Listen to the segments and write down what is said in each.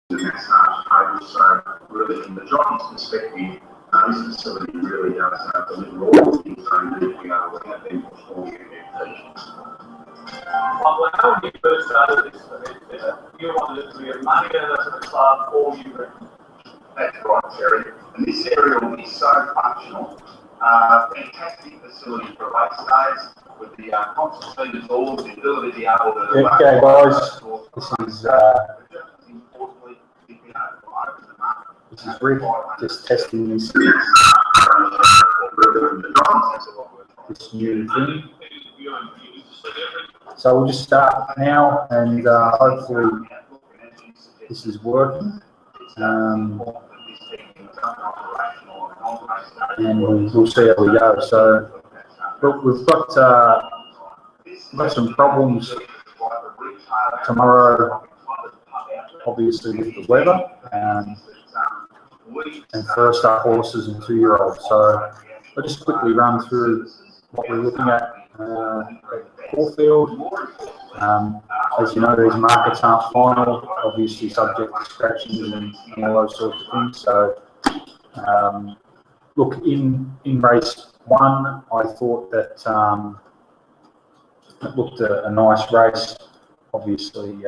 the massage table. So really, from the jockey's perspective, this facility really does deliver all the things they need to be able to have them performing in their teachings. Well, how when you first started this event, you wanted to be a money earner to the club, or you were... That's right, Terry. And this area will be so functional. Fantastic facility for race days with the concertina doors, the ability to be able to... Okay, guys, this is Rick, just testing this new thing. So we'll just start now, and hopefully this is working. And we'll see how we go. So look, we've got some problems tomorrow, obviously with the weather, and first up horses and 2-year-olds. So I'll just quickly run through what we're looking at Caulfield. As you know, these markets aren't final, obviously subject to scratchings and all those sorts of things. So look, in race 1, I thought that it looked a nice race. Obviously,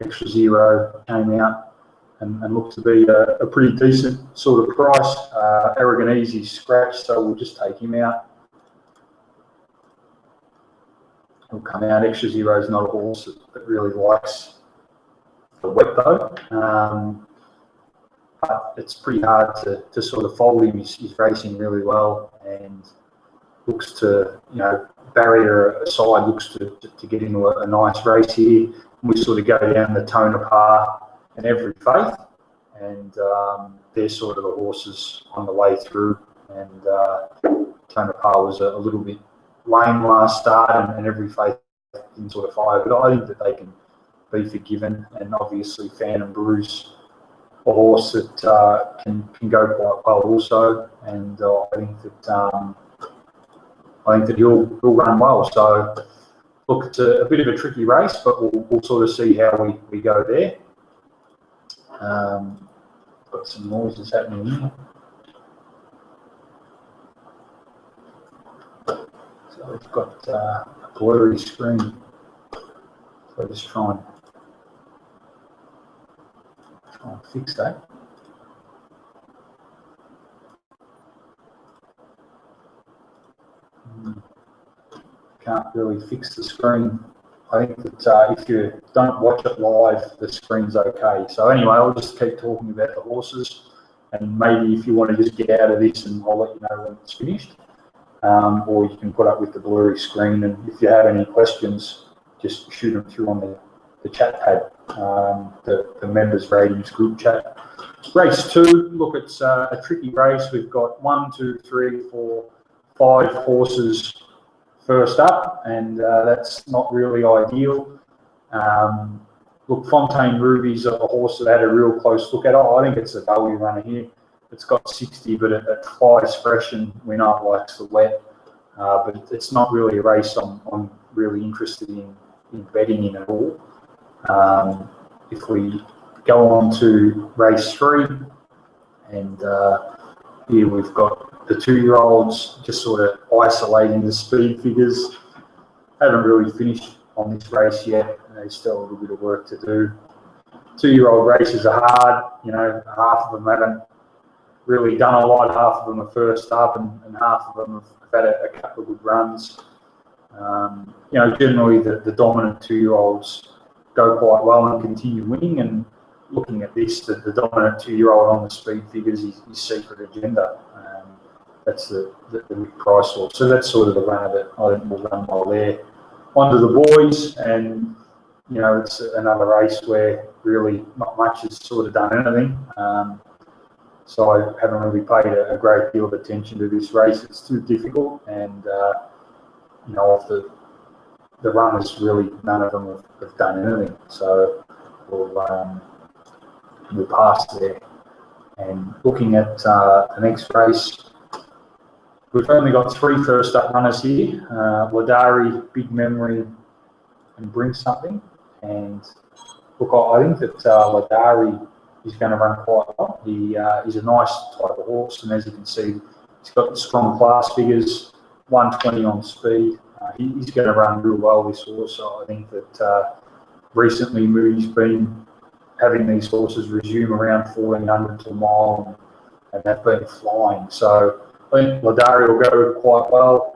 Extra Zero came out and looked to be a pretty decent sort of price. Arrogant Easy scratched, so we'll just take him out. He'll come out. Extra Zero is not a horse that really likes the wet though. But it's pretty hard to sort of fold him. He's racing really well and looks to, you know, barrier aside, looks to get into a nice race here. We sort of go down the Tonopah and Every Faith, and they're sort of the horses on the way through. And Tonopah was a little bit lame last start, and Every Faith didn't sort of fire, but I think that they can be forgiven. And obviously Phantom Bruce, a horse that can go quite well also, and I think that he'll run well. So look, it's a bit of a tricky race, but we'll sort of see how we go there. Got some noises happening here. So we've got a blurry screen. So just try and fix that. Can't really fix the screen. I think that if you don't watch it live, the screen's okay. So anyway, I'll just keep talking about the horses, and maybe if you want to just get out of this, and I'll let you know when it's finished. Or you can put up with the blurry screen, and if you have any questions, just shoot them through on the chat pad, the members ratings group chat. Race 2, look, it's a tricky race. We've got 1, 2, 3, 4, 5 horses first up, and that's not really ideal. Look, Fontaine Ruby's a horse that had a real close look at. I think it's a value runner here. It's got 60, but it flies fresh, and we know it likes the wet. But it's not really a race I'm really interested in betting in at all. If we go on to race 3, and here we've got the 2-year-olds, just sort of isolating the speed figures. Haven't really finished on this race yet, and there's still a little bit of work to do. 2-year-old races are hard, you know, half of them haven't really done a lot, half of them are first up, and half of them have had a couple of good runs. You know, generally the dominant 2-year-olds go quite well and continue winning, and looking at this, the dominant 2-year-old on the speed figures is Secret Agenda. That's the big price horse. So that's sort of the runner that I think will run well there. On to the boys, and you know, it's another race where really not much has sort of done anything. So I haven't really paid a great deal of attention to this race. It's too difficult, and you know, of the runners, really none of them have done anything. So we'll pass there. And looking at the next race, we've only got 3 first up runners here: Ladari, Big Memory, and Bring Something. And look, I think that Ladari is going to run quite well. He's a nice type of horse, and as you can see, he's got strong class figures, 120 on speed. He's going to run real well, this horse. So I think that recently Moody's been having these horses resume around 1400 to a mile, and they've been flying. So I think Ladari will go quite well.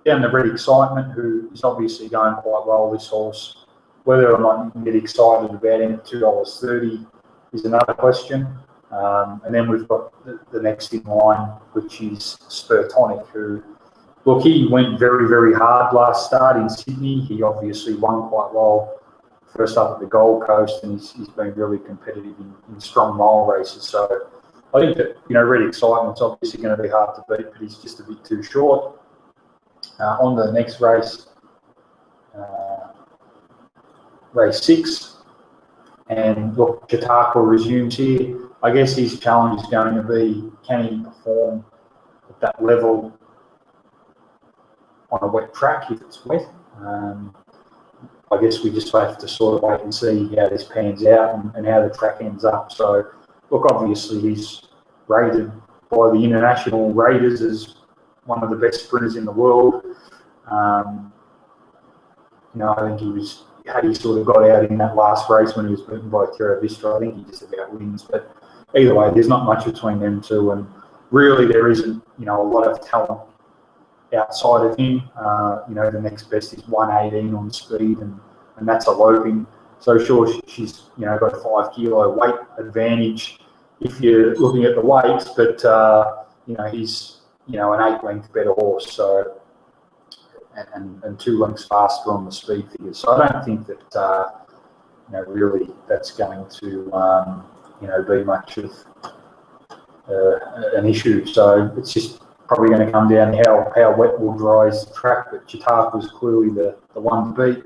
Down the Red Excitement, who is obviously going quite well, this horse. Whether or not you can get excited about him at $2.30 is another question. And then we've got the next in line, which is Spurtonic, who, look, he went very, very hard last start in Sydney. He obviously won quite well first up at the Gold Coast, and he's been really competitive in strong mile races. So I think that, Red Excitement's obviously going to be hard to beat, but he's just a bit too short. On the next race, race 6, and look, Chautauqua resumes here. I guess his challenge is going to be, can he perform at that level on a wet track if it's wet? I guess we just have to sort of wait and see how this pans out and how the track ends up. So, look, obviously he's rated by the international raters as one of the best sprinters in the world. I think had he sort of got out in that last race when he was beaten by Terra Vista, I think he just about wins. But either way, there's not much between them two, and really there isn't, a lot of talent outside of him. The next best is 118 on speed, and that's a loping. So sure, she's got a 5 kilo weight advantage if you're looking at the weights, but he's an 8-length better horse, so and 2 lengths faster on the speed figures. So I don't think that really that's going to be much of an issue. So it's just probably going to come down to how wet will dry is the track, but Chautauqua was clearly the one to beat.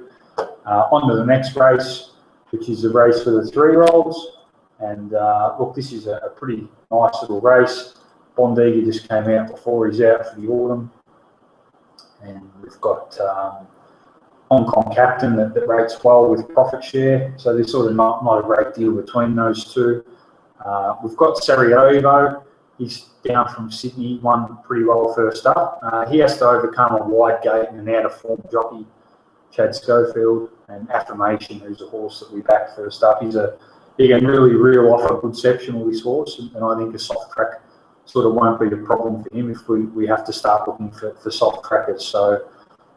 On to the next race, which is the race for the 3-year-olds. And look, this is a pretty nice little race. Bondiga just came out before he's out for the autumn. And we've got Hong Kong Captain that rates well with profit share. So there's sort of not a great deal between those two. We've got Sarajevo. He's down from Sydney, won pretty well first up. He has to overcome a wide gate and an out-of-form jockey, Chad Schofield, and Affirmation, who's a horse that we backed first up. He can really reel off a good section with this horse, and I think a soft track sort of won't be the problem for him if we have to start looking for soft trackers. So,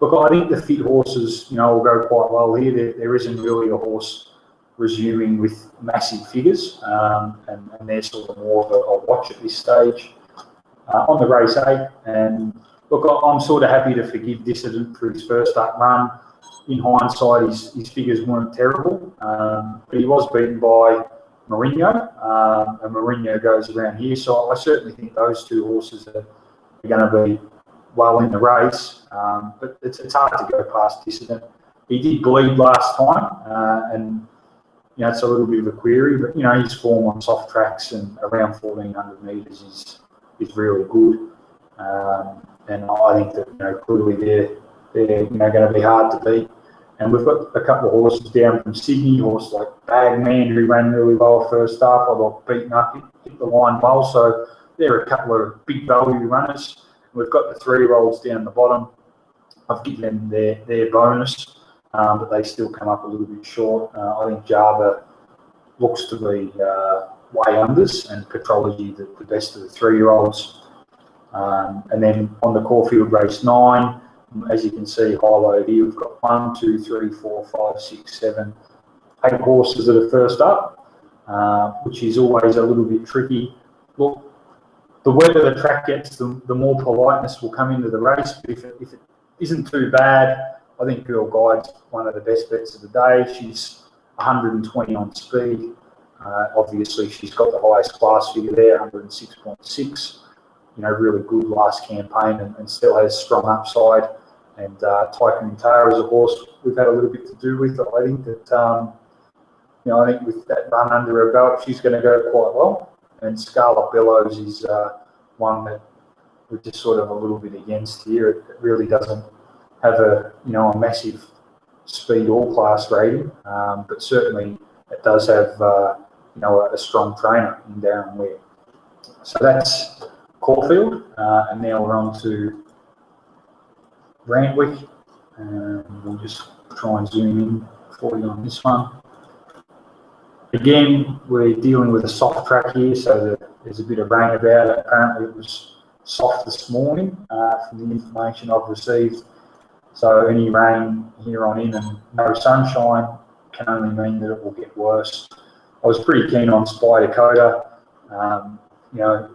look, I think the fit horses, will go quite well here. There isn't really a horse resuming with massive figures, and they're sort of more of a watch at this stage. On the race 8, and look, I'm sort of happy to forgive Dissident for his first up run. In hindsight, his figures weren't terrible, but he was beaten by Mourinho, and Mourinho goes around here. So I certainly think those two horses are going to be well in the race, but it's hard to go past Dissident. He did bleed last time, and it's a little bit of a query, but his form on soft tracks and around 1400 metres is really good, and I think that clearly they're going to be hard to beat. And we've got a couple of horses down from Sydney, horse like Bagman, who ran really well first up. I got beaten up, hit the line well. So they're a couple of big value runners. We've got the 3-year-olds down the bottom. I've given them their bonus, but they still come up a little bit short. I think Java looks to be way unders, and Petrology the best of the 3-year-olds. And then on the Caulfield race 9, as you can see highlighted here, we've got 1, 2, 3, 4, 5, 6, 7, 8 horses that are first up, which is always a little bit tricky. Look, the wetter the track gets, the more politeness will come into the race. But if it isn't too bad, I think Girl Guide's one of the best bets of the day. She's 120 on speed. Obviously, she's got the highest class figure there, 106.6. Really good last campaign and still has strong upside. And Tycoon Tara is a horse we've had a little bit to do with. I think that, I think with that run under her belt, she's going to go quite well. And Scarlet Bellows is one that we're just sort of a little bit against here. It really doesn't have a massive speed or class rating, but certainly it does have you know, a strong trainer in Darren Ware. So that's Caulfield, and now we're on to Randwick. We'll just try and zoom in for you on this one. Again, we're dealing with a soft track here, so there's a bit of rain about it. Apparently it was soft this morning from the information I've received. So any rain here on in and no sunshine can only mean that it will get worse. I was pretty keen on Spy Dakota. You know,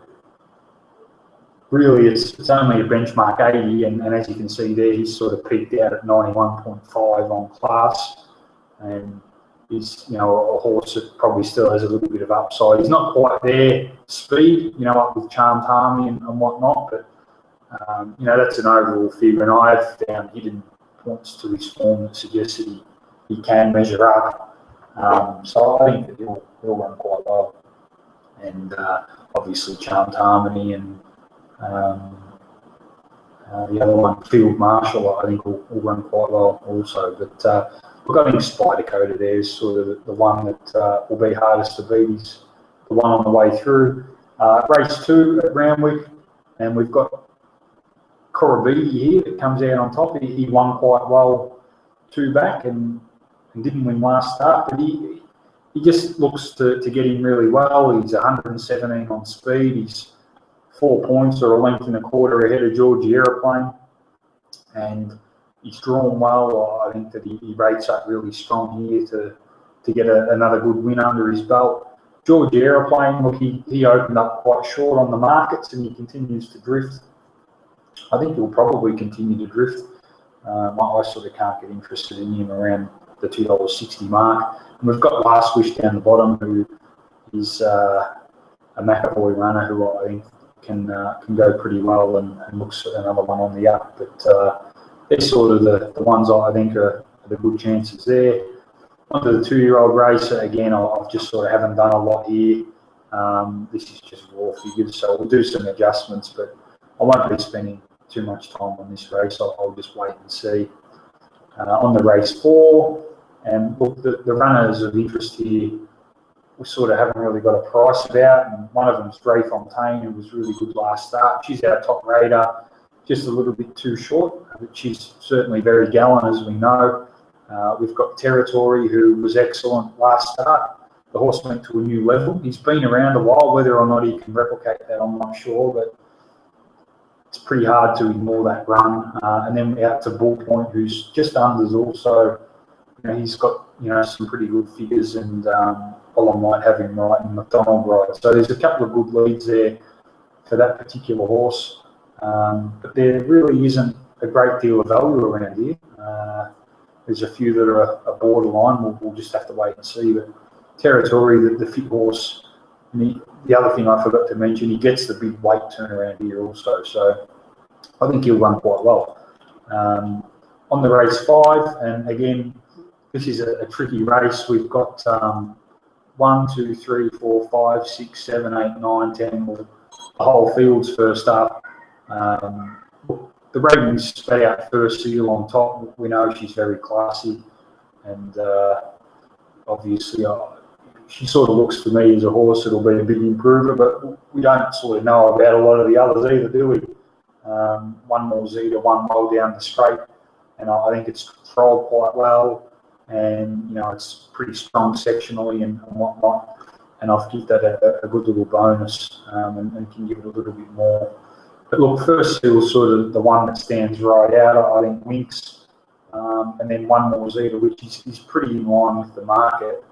really it's only a benchmark 80, and as you can see there, he's sort of peaked out at 91.5 on class, and he's, you know, a horse that probably still has a little bit of upside. He's not quite there speed, you know, up with Charmed Harmony and whatnot, but you know, that's an overall figure, and I've found hidden points to his form that suggest that he can measure up. So I think that he'll run quite well, and obviously Charmed Harmony and the other one, Field Marshal, I think will run quite well also. But look, I think Spy Dakota there is sort of the one that will be hardest to beat. He's the one on the way through. Race 2 at Randwick, and we've got Korobidi here that comes out on top. He won quite well 2 back and didn't win last start, but he just looks to get in really well. He's 117 on speed. He's 4 points or a length and a quarter ahead of Georgie Aeroplane, and he's drawn well. I think that he rates up really strong here to get another good win under his belt. Georgie Aeroplane, look, he opened up quite short on the markets and he continues to drift. I think he'll probably continue to drift. I sort of can't get interested in him around the $2.60 mark. And we've got Last Wish down the bottom, who is a McAvoy runner who I think can go pretty well and looks at another one on the up. But they're sort of the ones I think are the good chances there. Onto the 2-year-old race, again, I've just sort of haven't done a lot here. This is just raw figures, so we'll do some adjustments, but I won't be spending too much time on this race. I'll just wait and see. On the race 4, and look, the runners of interest here, we sort of haven't really got a price about, and one of them is Ray Fontaine, who was really good last start. She's our top raider, just a little bit too short, but she's certainly very gallant, as we know. We've got Territory, who was excellent last start. The horse went to a new level. He's been around a while. Whether or not he can replicate that, I'm not sure, but it's pretty hard to ignore that run. And then out to Bull Point, who's just unders also. You know, he's got, you know, some pretty good figures, and Olam might have him right and McDonald right. So there's a couple of good leads there for that particular horse. But there really isn't a great deal of value around here. There's a few that are borderline. We'll just have to wait and see. But Territory, the fit horse. And the other thing I forgot to mention, he gets the big weight turnaround here also. So I think he'll run quite well. On the race 5, and again, this is a tricky race. We've got 1, 2, 3, 4, 5, 6, 7, 8, 9, 10. The whole field's first up. The ratings spat out First Seal on top. We know she's very classy, and obviously she sort of looks to me as a horse that'll be a big improver, but we don't sort of know about a lot of the others either, do we? One more Zeta, one well down the straight, and I think it's controlled quite well, and you know, it's pretty strong sectionally and whatnot, and I've given that a good little bonus, and can give it a little bit more. But look, First Seal's sort of the one that stands right out. I think Winks, and then one more Zeta, which is pretty in line with the market.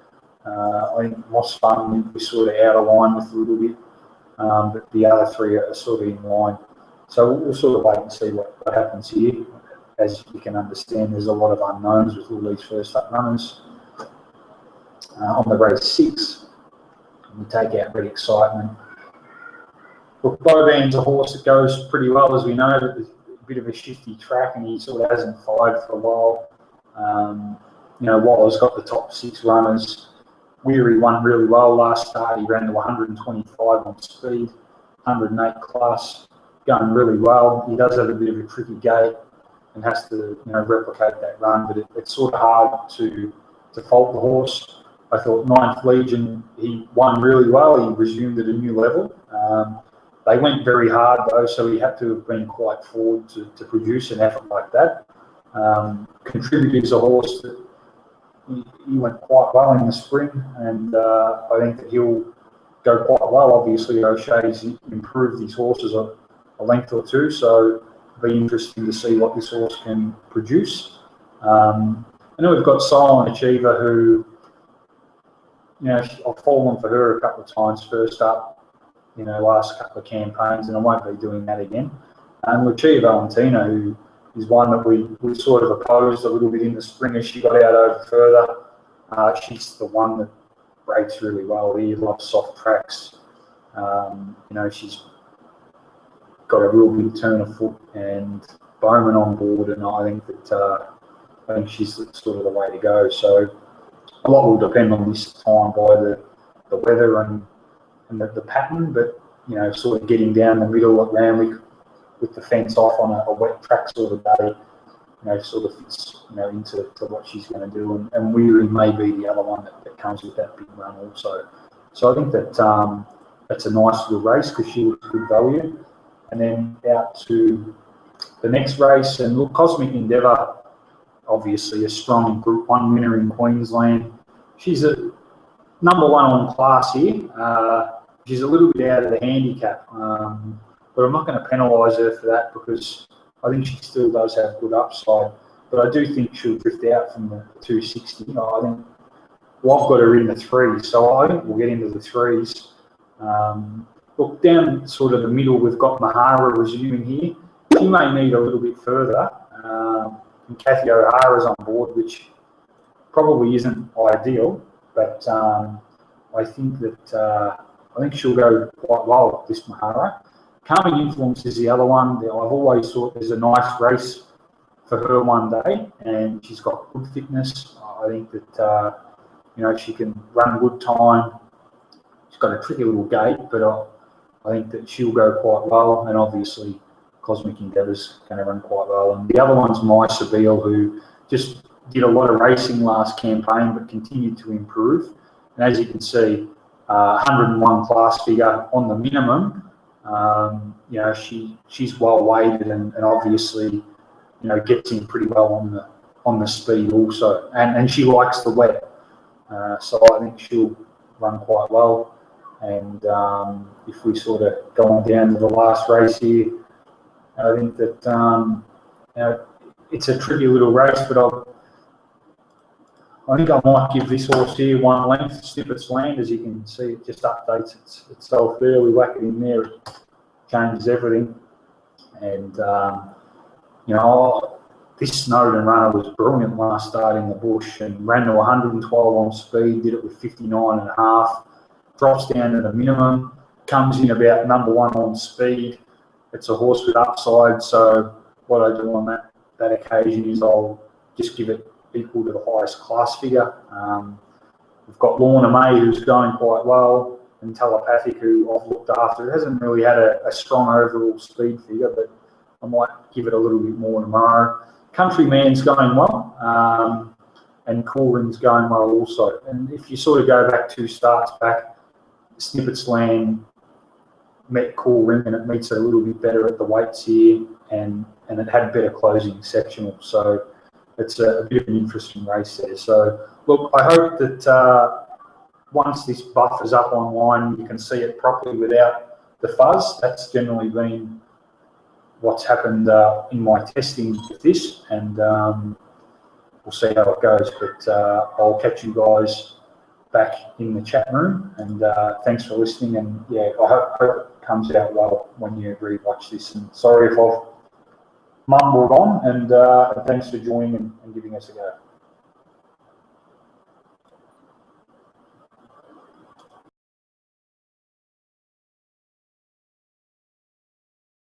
I think Moss Fun we're sort of out of line with a little bit, but the other 3 are sort of in line. So we'll sort of wait and see what happens here. As you can understand, there's a lot of unknowns with all these first up runners. On the race 6, we take out Red Excitement. Look, Boban's a horse that goes pretty well, as we know, but there's a bit of a shifty track, and he sort of hasn't fired for a while. You know, Waller's got the top 6 runners. Weary won really well last start. He ran to 125 on speed, 108 class, going really well. He does have a bit of a tricky gait. and has to replicate that run. But it's sort of hard to fault the horse. I thought Ninth Legion, he won really well. He resumed at a new level. They went very hard though, so he had to have been quite forward to produce an effort like that. Contributed as a horse that he went quite well in the spring, and I think that he'll go quite well. Obviously, O'Shea's improved his horses a length or two, so it'll be interesting to see what this horse can produce. And then we've got Silent Achiever, who, I've fallen for her a couple of times first up, last couple of campaigns, and I won't be doing that again. And Lucia Valentina, who is one that we sort of opposed a little bit in the spring as she got out over further. She's the one that breaks really well here, loves soft tracks. She's got a real big turn of foot, and Bowman on board, and I think she's sort of the way to go. So a lot will depend on this time by the weather and the pattern, but sort of getting down the middle at Randwick with the fence off on a wet track sort of day, sort of fits into what she's going to do, and Weary may be the other one that comes with that big run also. So I think that that's a nice little race because she looks good value. And then out to the next race, and look, Cosmic Endeavour, obviously a strong Group 1 winner in Queensland. She's a number 1 on class here. She's a little bit out of the handicap, but I'm not going to penalise her for that because I think she still does have good upside. But I do think she'll drift out from the 260. I've got her in the 3s, so I think we'll get into the 3s. Look, down sort of the middle, we've got Mahara resuming here. She may need a little bit further. And Kathy O'Hara's on board, which probably isn't ideal, but I think she'll go quite well, this Mahara. Calming Influence is the other one. I've always thought there's a nice race for her one day, and she's got good fitness. I think that she can run good time. She's got a tricky little gait, but I think that she'll go quite well, and obviously Cosmic Endeavour's going to run quite well. And the other one's My Sabille, who just did a lot of racing last campaign, but continued to improve. And as you can see, 101 class figure on the minimum. She's well weighted and obviously, gets in pretty well on the speed also. And she likes the wet. So I think she'll run quite well. And if we sort of go on down to the last race here, I think that it's a tricky little race, but I think I might give this horse here 1 length. Snippets Land, as you can see, it just updates itself there. We whack it in there, it changes everything. And this Snowden runner was brilliant last start in the bush and ran to 112 on speed, did it with 59.5. Drops down to the minimum, comes in about number 1 on speed. It's a horse with upside, so what I do on that occasion is I'll just give it equal to the highest class figure. We've got Lorna May, who's going quite well, and Telepathic, who I've looked after. It hasn't really had a strong overall speed figure, but I might give it a little bit more tomorrow. Countryman's going well, and Cool Ring's going well also. And if you sort of go back 2 starts back, Snippets Land met Cool Ring, and it meets it a little bit better at the weights here, and it had better closing sectional. So it's a bit of an interesting race there. So look, I hope that once this buff is up online, you can see it properly without the fuzz. That's generally been what's happened in my testing with this, and we'll see how it goes. But I'll catch you guys back in the chat room, and thanks for listening. And yeah, I hope it comes out well when you rewatch this. And sorry if I've mumbled on, and thanks for joining and giving us a go.